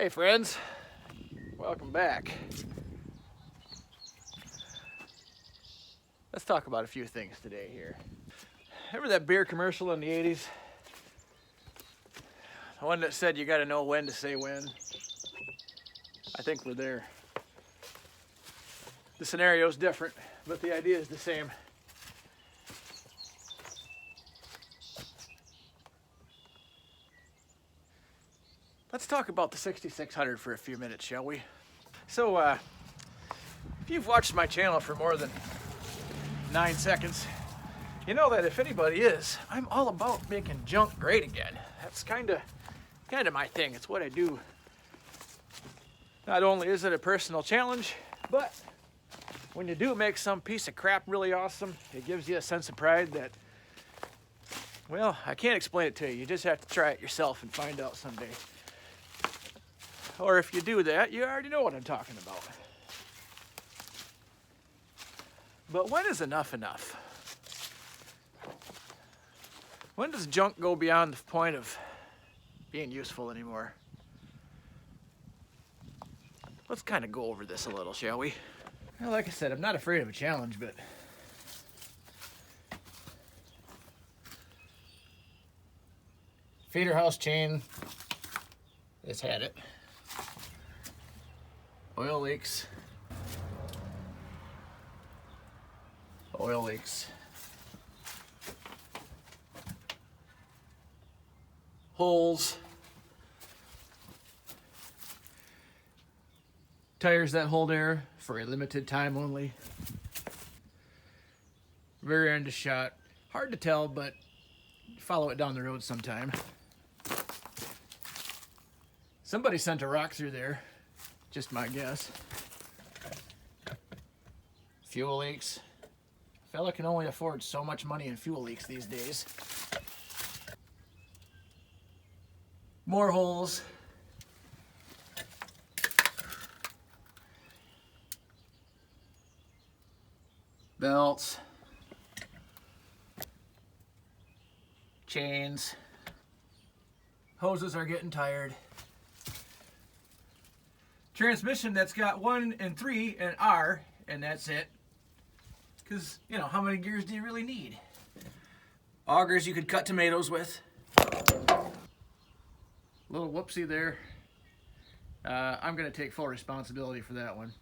Hey friends, welcome back. Let's talk about a few things today here. Remember that beer commercial in the 80s? The one that said you gotta know when to say when? I think we're there. The scenario is different, but the idea is the same. Let's talk about the 6600 for a few minutes, shall we? So, if you've watched my channel for more than 9 seconds, you know that if anybody is, I'm all about making junk great again. That's kind of my thing. It's what I do. Not only is it a personal challenge, but when you do make some piece of crap really awesome, it gives you a sense of pride that, well, I can't explain it to you. You just have to try it yourself and find out someday. Or if you do that, you already know what I'm talking about. But when is enough enough? When does junk go beyond the point of being useful anymore? Let's kind of go over this a little, shall we? Well, like I said, I'm not afraid of a challenge, but feeder house chain has had it. Oil leaks. Oil leaks. Holes. Tires that hold air for a limited time only. Rear end is shot. Hard to tell, but follow it down the road sometime. Somebody sent a rock through there. Just my guess. Fuel leaks. Fella can only afford so much money in fuel leaks these days. More holes. Belts. Chains. Hoses are getting tired. Transmission that's got 1 and 3 and R, and that's it. Because, you know, how many gears do you really need? Augers you could cut tomatoes with. Little whoopsie there. I'm going to take full responsibility for that one.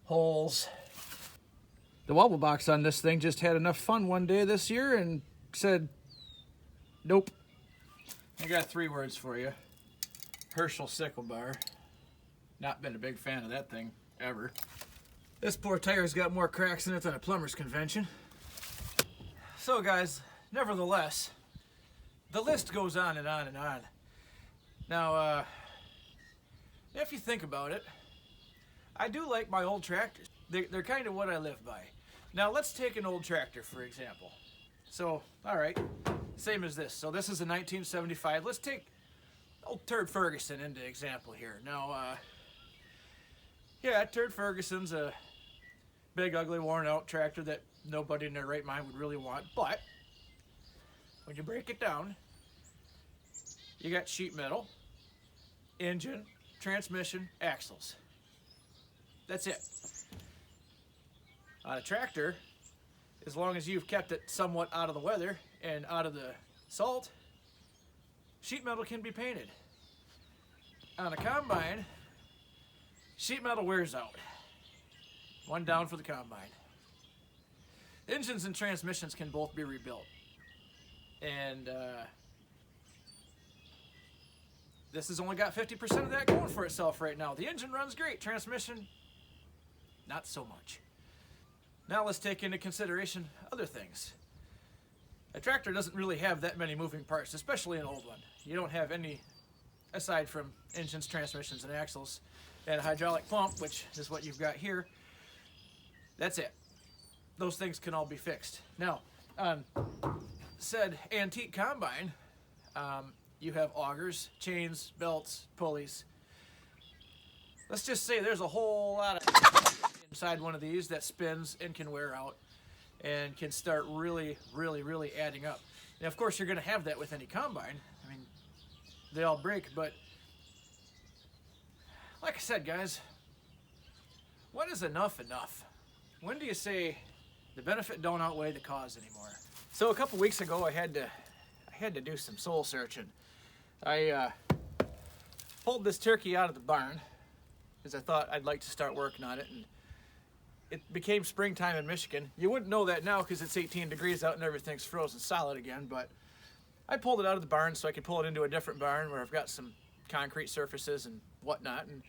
Holes. The wobble box on this thing just had enough fun one day this year and said, nope. I got 3 words for you. Herschel sickle bar. Not been a big fan of that thing, ever. This poor tire's got more cracks in it than a plumber's convention. So guys, nevertheless, the list goes on and on and on. Now, if you think about it, I do like my old tractors. They're kind of what I live by. Now let's take an old tractor, for example. So, all right, same as this. So this is a 1975. Let's take old Turd Ferguson into example here. Now, yeah, Turd Ferguson's a big, ugly, worn-out tractor that nobody in their right mind would really want. But when you break it down, you got sheet metal, engine, transmission, axles. That's it. On a tractor, as long as you've kept it somewhat out of the weather and out of the salt, sheet metal can be painted. On a combine, sheet metal wears out. One down for the combine. Engines and transmissions can both be rebuilt. And this has only got 50% of that going for itself right now. The engine runs great, transmission, not so much. Now let's take into consideration other things. A tractor doesn't really have that many moving parts, especially an old one. You don't have any, aside from engines, transmissions, and axles, and a hydraulic pump, which is what you've got here. That's it. Those things can all be fixed. Now, on said antique combine, you have augers, chains, belts, pulleys. Let's just say there's a whole lot of inside one of these that spins and can wear out and can start really adding up. And of course, you're going to have that with any combine. I mean, they all break, but like I said, guys, when is enough enough? When do you say the benefit don't outweigh the cause anymore? So a couple weeks ago, I had to do some soul searching. I pulled this turkey out of the barn because I thought I'd like to start working on it, and it became springtime in Michigan. You wouldn't know that now because it's 18 degrees out and everything's frozen solid again, but I pulled it out of the barn so I could pull it into a different barn where I've got some concrete surfaces and whatnot, and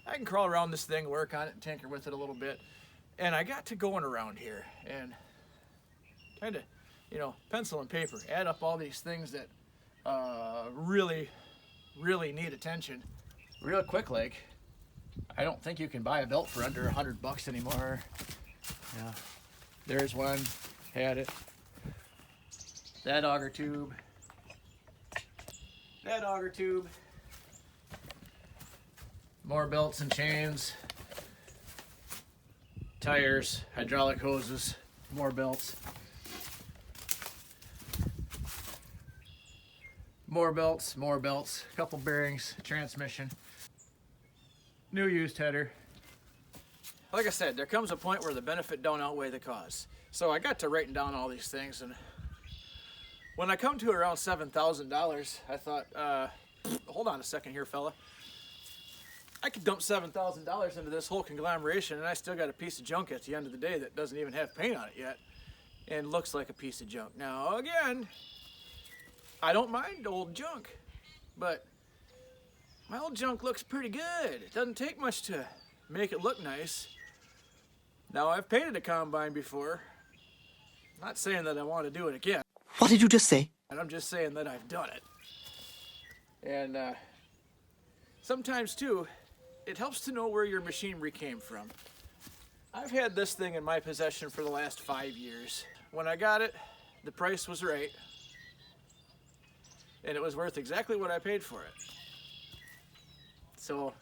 I can crawl around this thing, work on it, and tinker with it a little bit. And I got to going around here and kind of, you know, pencil and paper, add up all these things that really need attention. Real quick, like, I don't think you can buy a belt for under $100 anymore. Yeah, there's one, had it. That auger tube. That auger tube. More belts and chains. Tires, hydraulic hoses, more belts. More belts, a couple bearings, transmission. New used header. Like I said, there comes a point where the benefit don't outweigh the cause. So I got to writing down all these things, and when I come to around $7,000, I thought, hold on a second here, fella. I could dump $7,000 into this whole conglomeration, and I still got a piece of junk at the end of the day that doesn't even have paint on it yet, and looks like a piece of junk. Now, again, I don't mind old junk, but my old junk looks pretty good. It doesn't take much to make it look nice. Now, I've painted a combine before. Not saying that I want to do it again. What did you just say? And I'm just saying that I've done it. And sometimes, too, it helps to know where your machinery came from. I've had this thing in my possession for the last 5 years. When I got it, the price was right. And it was worth exactly what I paid for it. So,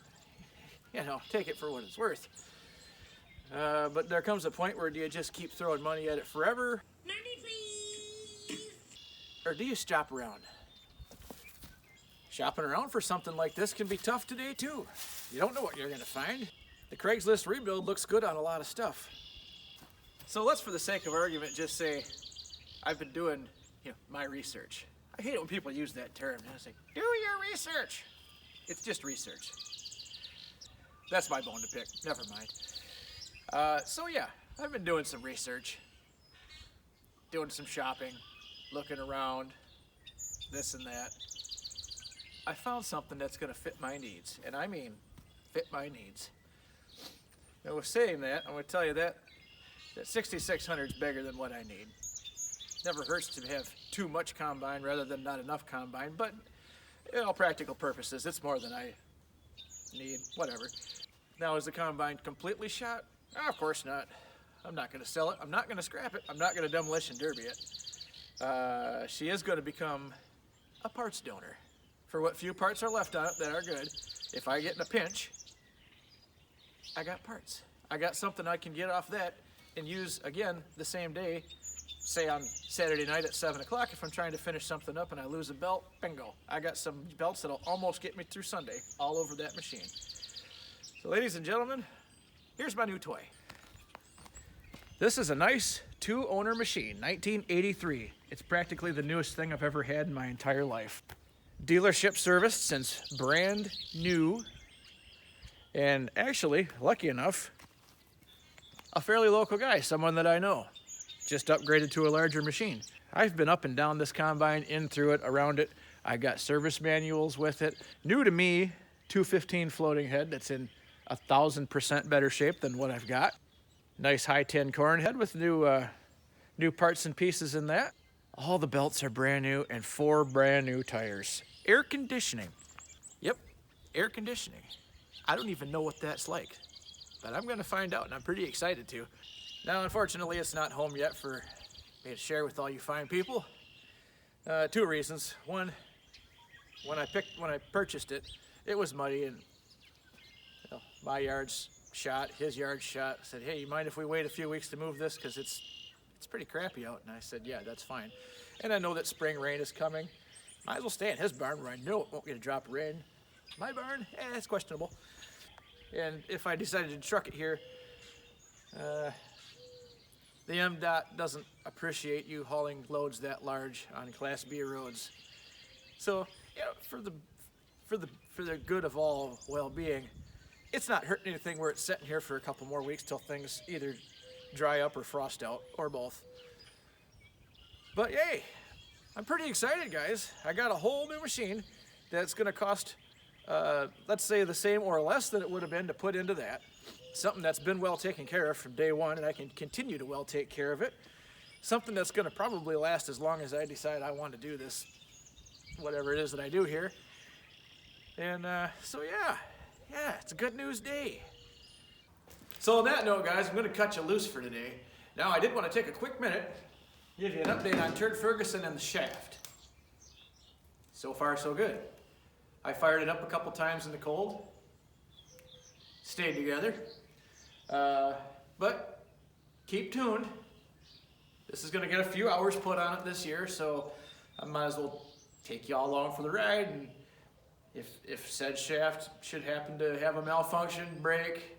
you know, take it for what it's worth. But there comes a point where do you just keep throwing money at it forever? Money, please! Or do you shop around? Shopping around for something like this can be tough today, too. You don't know what you're going to find. The Craigslist rebuild looks good on a lot of stuff. So let's, for the sake of argument, just say I've been doing, you know, my research. I hate it when people use that term. I say, do your research. It's just research. That's my bone to pick. Never mind. So yeah, I've been doing some research, doing some shopping, looking around, this and that. I found something that's going to fit my needs, and I mean fit my needs. Now, with saying that, I'm going to tell you that 6600 is bigger than what I need. Never hurts to have too much combine rather than not enough combine, but in all practical purposes, it's more than I need, whatever. Now, is the combine completely shot? Oh, of course not. I'm not going to sell it. I'm not going to scrap it. I'm not going to demolition derby it. She is going to become a parts donor for what few parts are left on it that are good. If I get in a pinch, I got parts. I got something I can get off that and use again the same day. Say on Saturday night at 7 o'clock, if I'm trying to finish something up and I lose a belt, bingo. I got some belts that'll almost get me through Sunday all over that machine. So ladies and gentlemen, here's my new toy. This is a nice 2-owner machine, 1983. It's practically the newest thing I've ever had in my entire life. Dealership serviced since brand new. And actually, lucky enough, a fairly local guy, someone that I know. Just upgraded to a larger machine. I've been up and down this combine, in through it, around it. I got service manuals with it. New to me, 215 floating head that's in 1,000% better shape than what I've got. Nice high 10 corn head with new parts and pieces in that. All the belts are brand new and 4 brand new tires. Air conditioning. Yep, air conditioning. I don't even know what that's like, but I'm gonna find out and I'm pretty excited to. Now, unfortunately, it's not home yet for me to share with all you fine people. 2 reasons. One, when I purchased it, it was muddy and you know, my yard's shot, his yard shot. I said, hey, you mind if we wait a few weeks to move this? Because it's pretty crappy out. And I said, yeah, that's fine. And I know that spring rain is coming. Might as well stay in his barn where I know it won't get a drop of rain. My barn, it's questionable. And if I decided to truck it here, the MDOT doesn't appreciate you hauling loads that large on Class B roads. So, you know, for the good of all well-being, it's not hurting anything where it's sitting here for a couple more weeks till things either dry up or frost out, or both. But yay, I'm pretty excited, guys. I got a whole new machine that's gonna cost, let's say the same or less than it would have been to put into that. Something that's been well taken care of from day one, and I can continue to well take care of it. Something that's gonna probably last as long as I decide I want to do this, whatever it is that I do here. And so yeah, it's a good news day. So on that note, guys, I'm gonna cut you loose for today. Now, I did want to take a quick minute, give you an update on Turd Ferguson and the shaft. So far, so good. I fired it up a couple times in the cold. Stayed together. But keep tuned. This is going to get a few hours put on it this year, so I might as well take y'all along for the ride. And if said shaft should happen to have a malfunction, break,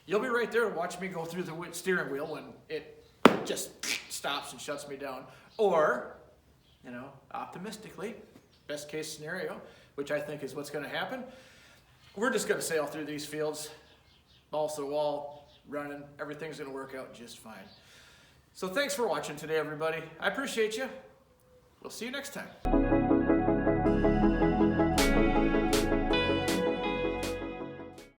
you'll be right there to watch me go through the steering wheel when it just stops and shuts me down. Or, you know, optimistically, best case scenario, which I think is what's going to happen, we're just going to sail through these fields, balls to the wall, running. Everything's going to work out just fine. So thanks for watching today, everybody. I appreciate you. We'll see you next time.